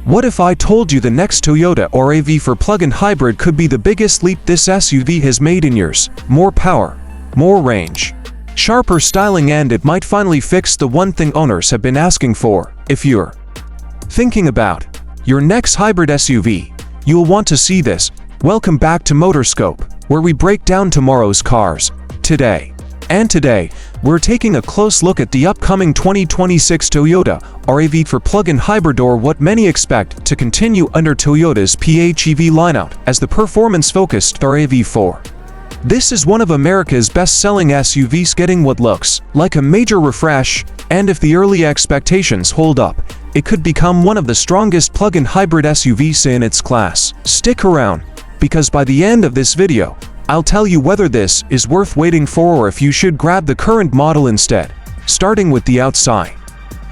What if I told you the next Toyota RAV4 Plug-In Hybrid could be the biggest leap this SUV has made in years? More power, more range, sharper styling, and it might finally fix the one thing owners have been asking for. If you're thinking about your next hybrid SUV, you'll want to see this. Welcome back to MOTORSCOPE, where we break down tomorrow's cars today. And today, we're taking a close look at the upcoming 2026 Toyota RAV4 Plug-In Hybrid, or what many expect to continue under Toyota's PHEV lineup as the performance-focused RAV4. This is one of America's best-selling SUVs, getting what looks like a major refresh, and if the early expectations hold up, it could become one of the strongest plug-in hybrid SUVs in its class. Stick around, because by the end of this video, I'll tell you whether this is worth waiting for or if you should grab the current model instead. Starting with the outside.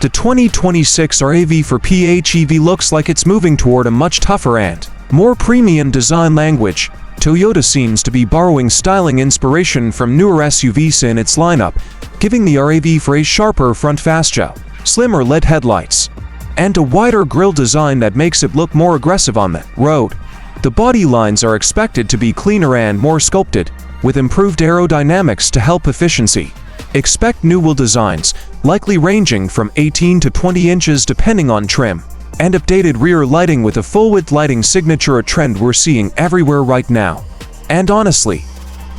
The 2026 RAV4 PHEV looks like it's moving toward a much tougher and more premium design language. Toyota seems to be borrowing styling inspiration from newer SUVs in its lineup, giving the RAV4 a sharper front fascia, slimmer LED headlights, and a wider grille design that makes it look more aggressive on the road. The body lines are expected to be cleaner and more sculpted, with improved aerodynamics to help efficiency. Expect new wheel designs, likely ranging from 18 to 20 inches depending on trim, and updated rear lighting with a full-width lighting signature, a trend we're seeing everywhere right now. And honestly,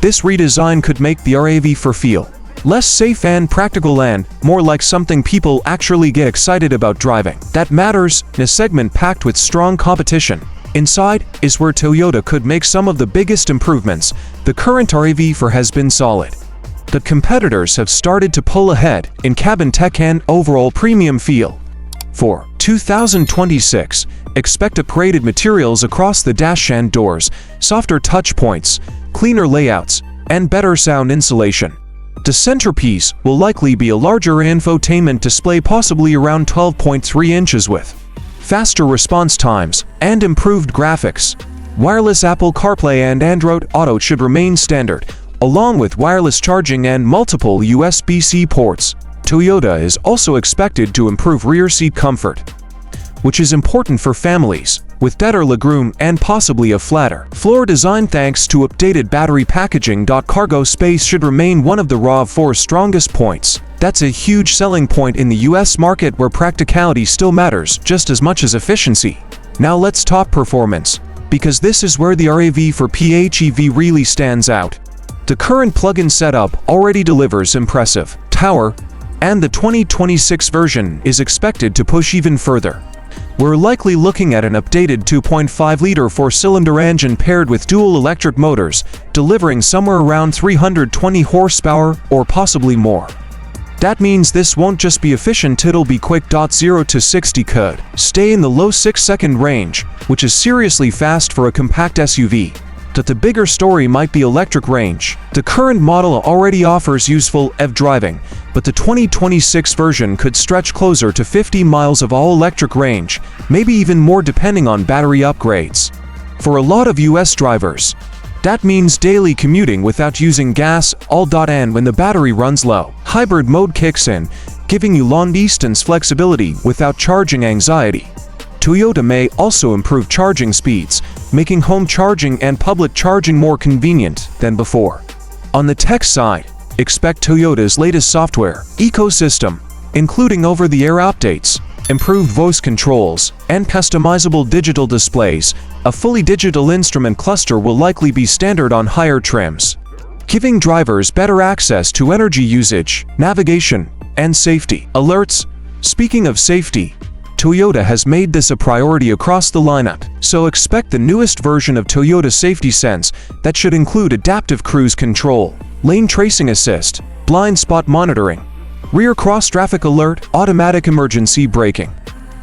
this redesign could make the RAV4 feel less safe and practical and more like something people actually get excited about driving. That matters in a segment packed with strong competition. Inside is where Toyota could make some of the biggest improvements. The current RAV4 has been solid. The competitors have started to pull ahead in cabin tech and overall premium feel. For 2026, expect upgraded materials across the dash and doors, softer touch points, cleaner layouts, and better sound insulation. The centerpiece will likely be a larger infotainment display, possibly around 12.3 inches, with faster response times and improved graphics. Wireless Apple CarPlay and Android Auto should remain standard, along with wireless charging and multiple USB-C ports. Toyota is also expected to improve rear seat comfort, which is important for families with better legroom and possibly a flatter floor design thanks to updated battery packaging. Cargo space should remain one of the RAV4's strongest points. That's a huge selling point in the US market, where practicality still matters just as much as efficiency. Now let's talk performance, because this is where the RAV4 PHEV really stands out. The current plug-in setup already delivers impressive power, and the 2026 version is expected to push even further. We're likely looking at an updated 2.5-liter four-cylinder engine paired with dual electric motors, delivering somewhere around 320 horsepower or possibly more. That means this won't just be efficient, it'll be quick. 0 to 60 could stay in the low 6-second range, which is seriously fast for a compact SUV. But the bigger story might be electric range. The current model already offers useful EV driving, but the 2026 version could stretch closer to 50 miles of all-electric range, maybe even more depending on battery upgrades. For a lot of US drivers, that means daily commuting without using gas. And when the battery runs low, hybrid mode kicks in, giving you long-distance flexibility without charging anxiety. Toyota may also improve charging speeds, making home charging and public charging more convenient than before. On the tech side, expect Toyota's latest software ecosystem, including over-the-air updates, improved voice controls, and customizable digital displays. A fully digital instrument cluster will likely be standard on higher trims, giving drivers better access to energy usage, navigation, and safety alerts. Speaking of safety, Toyota has made this a priority across the lineup, so expect the newest version of Toyota Safety Sense that should include adaptive cruise control, lane tracing assist, blind spot monitoring, rear cross-traffic alert, automatic emergency braking,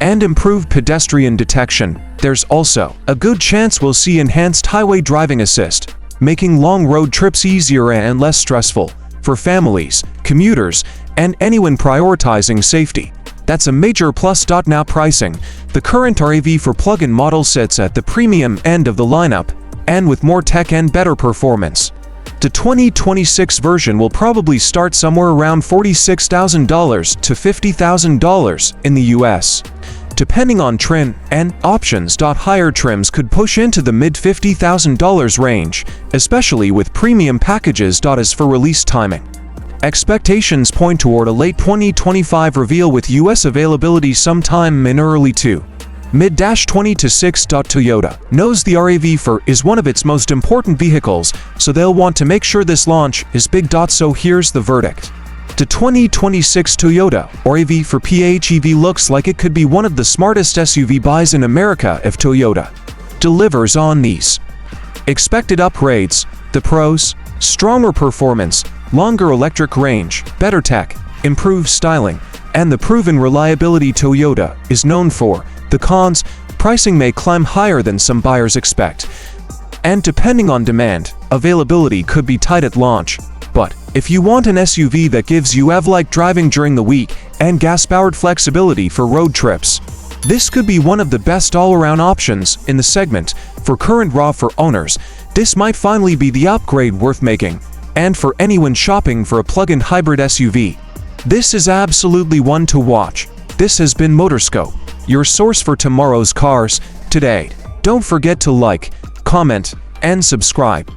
and improved pedestrian detection. There's also a good chance we'll see enhanced highway driving assist, making long road trips easier and less stressful for families, commuters, and anyone prioritizing safety. That's a major plus. Now pricing. The current RAV4 plug-in model sits at the premium end of the lineup, and with more tech and better performance. The 2026 version will probably start somewhere around $46,000 to $50,000 in the US. Depending on trim and options, higher trims could push into the mid-$50,000 range, especially with premium packages. As for release timing, expectations point toward a late 2025 reveal with US availability sometime in early mid-2026. Toyota knows the RAV4 is one of its most important vehicles, so they'll want to make sure this launch is big. So here's the verdict. The 2026 Toyota RAV4 PHEV looks like it could be one of the smartest SUV buys in America if Toyota delivers on these expected upgrades. The pros: stronger performance, longer electric range, better tech, improved styling, and the proven reliability Toyota is known for. The cons: pricing may climb higher than some buyers expect, and depending on demand, availability could be tight at launch. But if you want an SUV that gives you EV-like driving during the week and gas-powered flexibility for road trips, this could be one of the best all-around options in the segment. For current RAV4 owners, this might finally be the upgrade worth making. And for anyone shopping for a plug-in hybrid SUV, this is absolutely one to watch. This has been MOTORSCOPE, your source for tomorrow's cars today. Don't forget to like, comment, and subscribe.